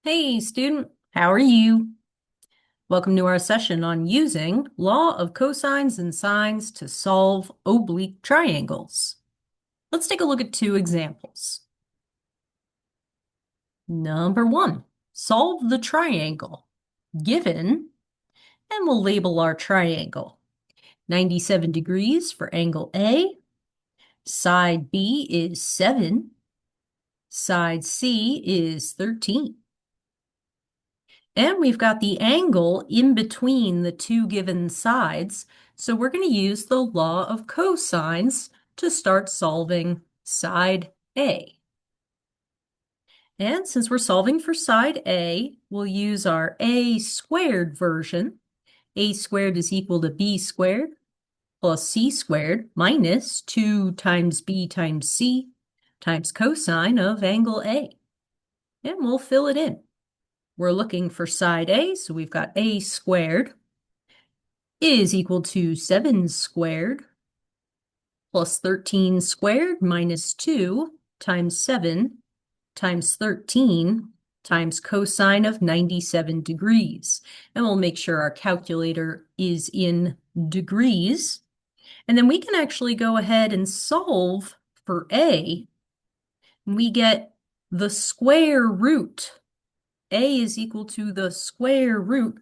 Hey student, how are you? Welcome to our session on using law of cosines and sines to solve oblique triangles. Let's take a look at two examples. Number one, solve the triangle given, and we'll label our triangle. 97 degrees for angle A, side B is 7, side C is 13. And we've got the angle in between the two given sides, so we're going to use the law of cosines to start solving side A. And since we're solving for side A, we'll use our A squared version. A squared is equal to B squared plus C squared minus 2 times B times C times cosine of angle A. And we'll fill it in. We're looking for side A, so we've got A squared is equal to 7 squared plus 13 squared minus 2 times 7 times 13 times cosine of 97 degrees. And we'll make sure our calculator is in degrees. And then we can actually go ahead and solve for A. We get the square root. A is equal to the square root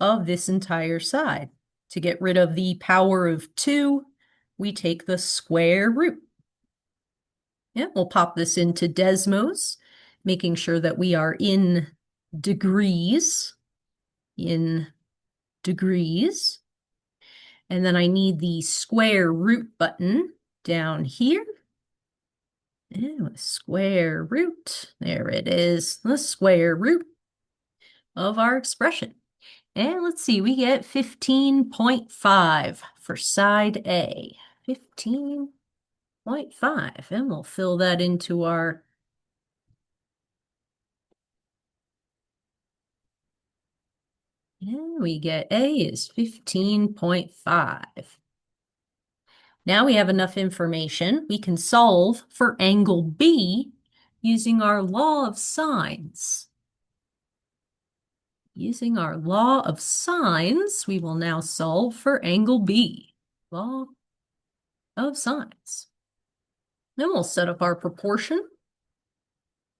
of this entire side. To get rid of the power of 2, we take the square root. Yeah, we'll pop this into Desmos, making sure that we are in degrees. In degrees. And then I need the square root button down here. And square root, there it is, the square root of our expression. And let's see, we get 15.5 for side A. 15.5, and we'll fill that into our and we get A is 15.5. Now we have enough information. We can solve for angle B using our law of sines. Using our law of sines, we will now solve for angle B. Law of sines. Then we'll set up our proportion.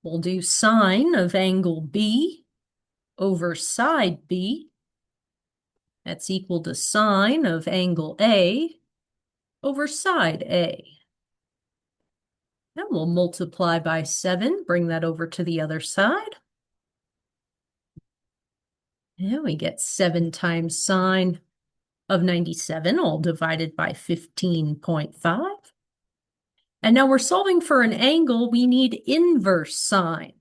We'll do sine of angle B over side B. That's equal to sine of angle A over side A. Then we'll multiply by 7, bring that over to the other side. And we get 7 times sine of 97, all divided by 15.5. And now we're solving for an angle. We need inverse sine.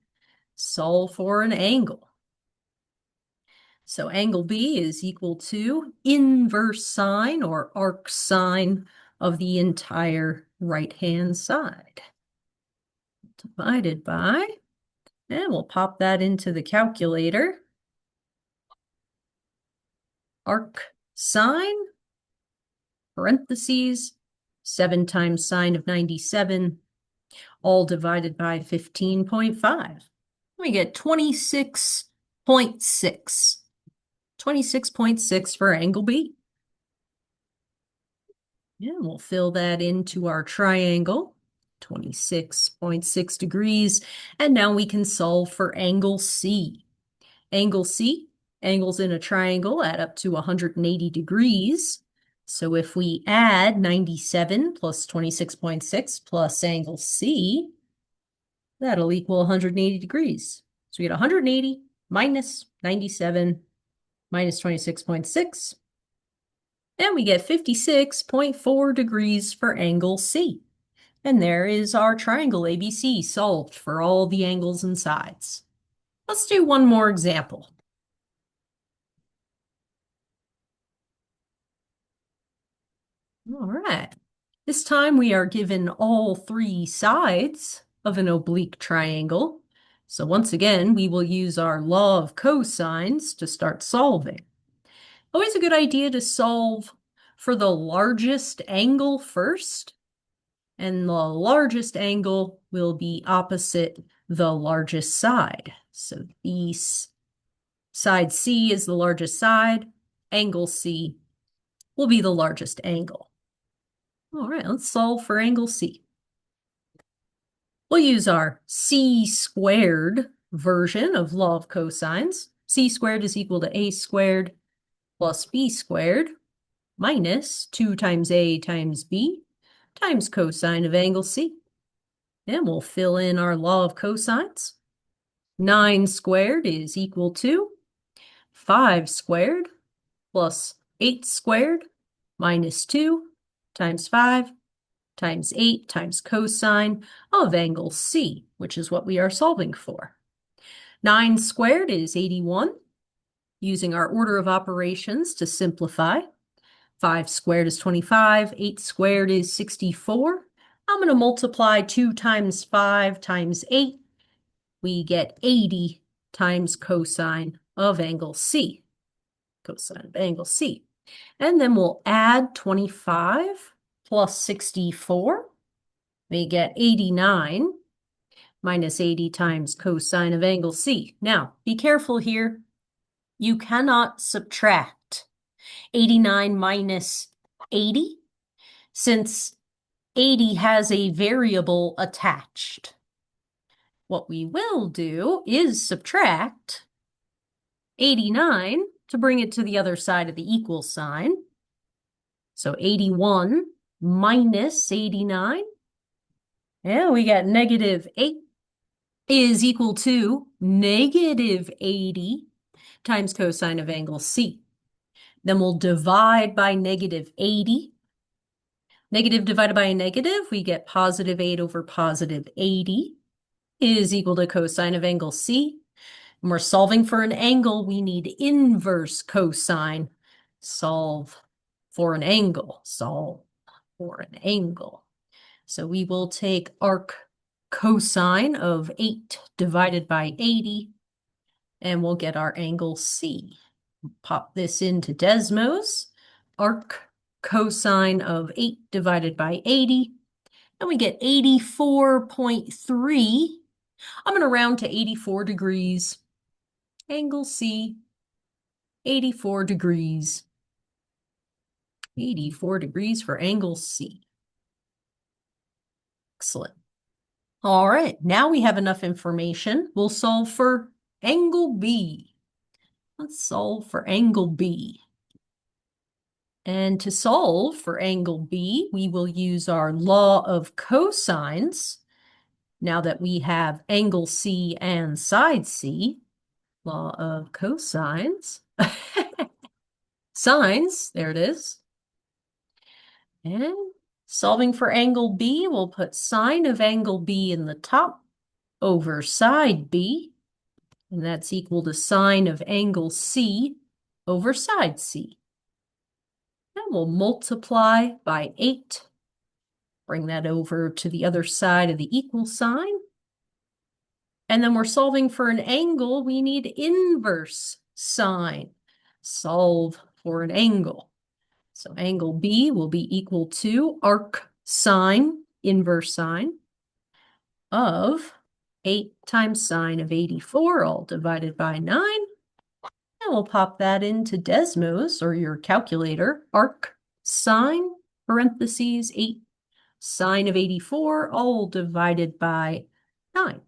Solve for an angle. So angle B is equal to inverse sine or arc sine of the entire right-hand side. Divided by, and we'll pop that into the calculator. Arc sine, parentheses, 7 times sine of 97, all divided by 15.5. We get 26.6. 26.6 for angle B. And we'll fill that into our triangle, 26.6 degrees. And now we can solve for angle C. Angle C, angles in a triangle add up to 180 degrees. So if we add 97 plus 26.6 plus angle C, that'll equal 180 degrees. So we get 180 minus 97 minus 26.6, and we get 56.4 degrees for angle C. And there is our triangle ABC solved for all the angles and sides. Let's do one more example. All right. This time we are given all 3 sides of an oblique triangle. So once again, we will use our law of cosines to start solving. Always a good idea to solve for the largest angle first, and the largest angle will be opposite the largest side. So side C is the largest side. Angle C will be the largest angle. All right, let's solve for angle C. We'll use our C squared version of law of cosines. C squared is equal to A squared plus B squared minus 2 times A times B times cosine of angle C. And we'll fill in our law of cosines. 9 squared is equal to 5 squared plus 8 squared minus 2 times 5 times 8 times cosine of angle C, which is what we are solving for. 9 squared is 81. Using our order of operations to simplify, 5 squared is 25, 8 squared is 64. I'm going to multiply 2 times 5 times 8. We get 80 times cosine of angle C. Cosine of angle C. And then we'll add 25 plus 64. We get 89 minus 80 times cosine of angle C. Now, be careful here. You cannot subtract 89 minus 80 since 80 has a variable attached. What we will do is subtract 89 to bring it to the other side of the equal sign. So 81 minus 89, and we got negative 8 is equal to negative 80 times cosine of angle C. Then we'll divide by negative 80. Negative divided by a negative, we get positive 8 over positive 80 is equal to cosine of angle C. When we're solving for an angle, we need inverse cosine. Solve for an angle. Solve for an angle. So we will take arc cosine of 8 divided by 80, and we'll get our angle C. Pop this into Desmos. Arc cosine of 8 divided by 80, and we get 84.3. I'm going to round to 84 degrees. Angle C, 84 degrees. 84 degrees for angle C. Excellent. All right, now we have enough information. We'll solve for angle B. Let's solve for angle B. And to solve for angle B, we will use our law of cosines. Now that we have angle C and side C, law of cosines. Sines, there it is. And solving for angle B, we'll put sine of angle B in the top over side B, and that's equal to sine of angle C over side C. And we'll multiply by 8. Bring that over to the other side of the equal sign. And then we're solving for an angle, we need inverse sine. Solve for an angle. So angle B will be equal to arc sine, inverse sine, of 8 times sine of 84, all divided by 9. And we'll pop that into Desmos, or your calculator. Arc sine, parentheses, 8 sine of 84, all divided by 9.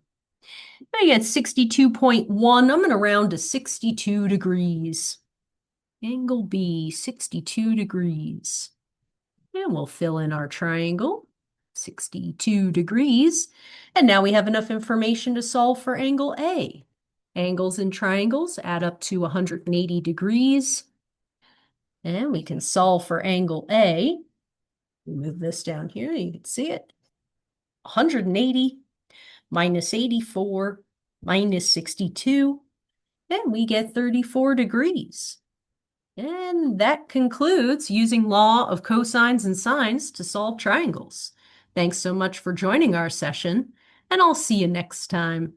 I get 62.1. I'm going to round to 62 degrees. Angle B, 62 degrees. And we'll fill in our triangle, 62 degrees. And now we have enough information to solve for angle A. Angles and triangles add up to 180 degrees. And we can solve for angle A. Move this down here, you can see it. 180 minus 84 minus 62, and we get 34 degrees. And that concludes using law of cosines and sines to solve triangles. Thanks so much for joining our session, and I'll see you next time.